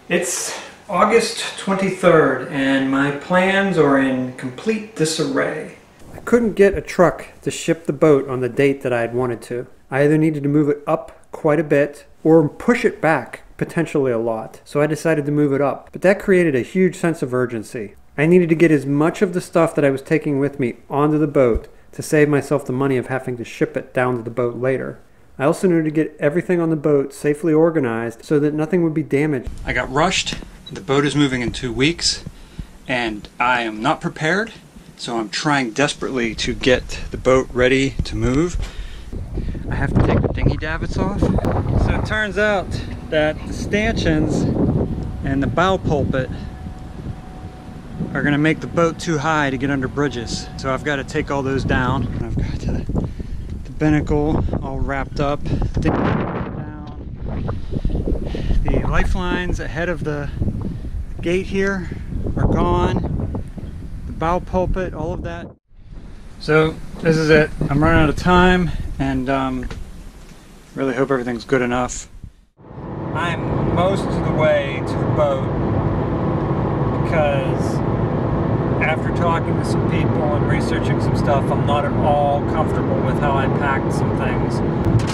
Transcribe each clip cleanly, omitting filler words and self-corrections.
It's August 23rd and my plans are in complete disarray. I couldn't get a truck to ship the boat on the date that I had wanted to. I either needed to move it up quite a bit or push it back potentially a lot. So I decided to move it up. But that created a huge sense of urgency. I needed to get as much of the stuff that I was taking with me onto the boat to save myself the money of having to ship it down to the boat later. I also needed to get everything on the boat safely organized so that nothing would be damaged. I got rushed. The boat is moving in 2 weeks and I am not prepared, so I'm trying desperately to get the boat ready to move. I have to take the dinghy davits off. So it turns out that the stanchions and the bow pulpit are going to make the boat too high to get under bridges. So I've got to take all those down. I've got the binnacle all wrapped up. Down. The lifelines ahead of the gate here are gone. The bow pulpit, all of that. So this is it. I'm running out of time and really hope everything's good enough. I'm most of the way to the boat because after talking to some people and researching some stuff, I'm not at all comfortable with how I packed some things.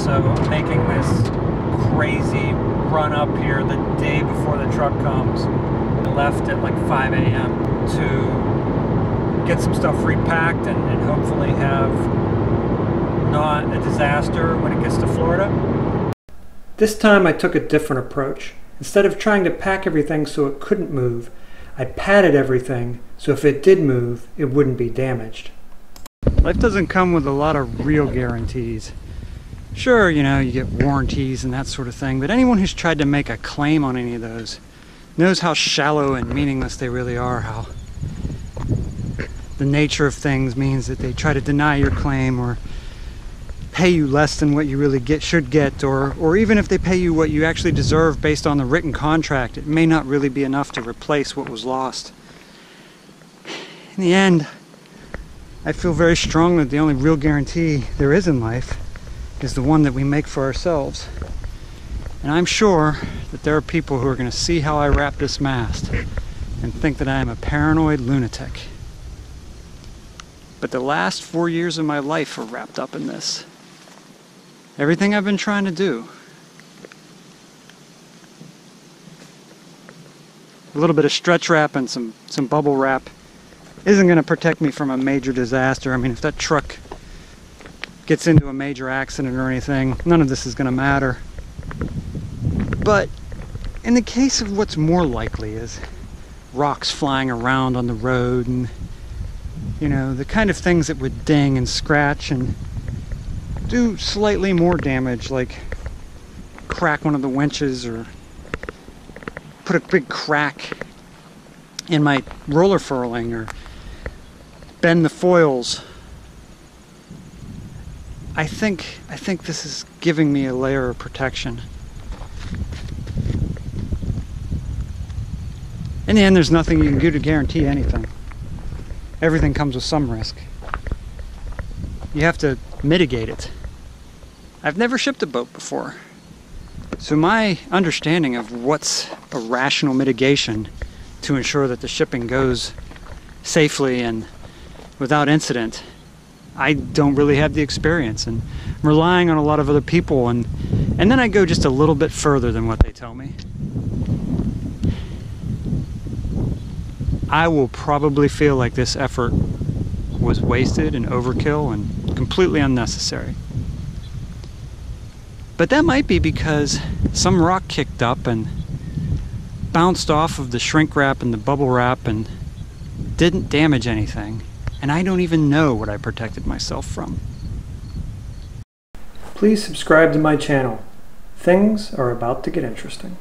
So I'm making this crazy run up here the day before the truck comes. I left at like 5 a.m. to get some stuff repacked and hopefully have not a disaster when it gets to Florida. This time I took a different approach. Instead of trying to pack everything so it couldn't move, I padded everything so if it did move, it wouldn't be damaged. Life doesn't come with a lot of real guarantees. Sure, you know, you get warranties and that sort of thing, but anyone who's tried to make a claim on any of those knows how shallow and meaningless they really are, how the nature of things means that they try to deny your claim or pay you less than what you really should get, or even if they pay you what you actually deserve based on the written contract, it may not really be enough to replace what was lost. In the end, I feel very strongly that the only real guarantee there is in life is the one that we make for ourselves. And I'm sure that there are people who are going to see how I wrap this mast and think that I am a paranoid lunatic. But the last 4 years of my life are wrapped up in this. Everything I've been trying to do. A little bit of stretch wrap and some bubble wrap isn't going to protect me from a major disaster. I mean, if that truck gets into a major accident or anything, none of this is going to matter. But in the case of what's more likely is rocks flying around on the road and, you know, the kind of things that would ding and scratch and do slightly more damage, like crack one of the winches or put a big crack in my roller furling or bend the foils. I think this is giving me a layer of protection. In the end, there's nothing you can do to guarantee anything. Everything comes with some risk. You have to mitigate it. I've never shipped a boat before, so my understanding of what's a rational mitigation to ensure that the shipping goes safely and without incident, I don't really have the experience, and I'm relying on a lot of other people, and then I go just a little bit further than what they tell me. I will probably feel like this effort was wasted and overkill and completely unnecessary. But that might be because some rock kicked up and bounced off of the shrink wrap and the bubble wrap and didn't damage anything, and I don't even know what I protected myself from. Please subscribe to my channel. Things are about to get interesting.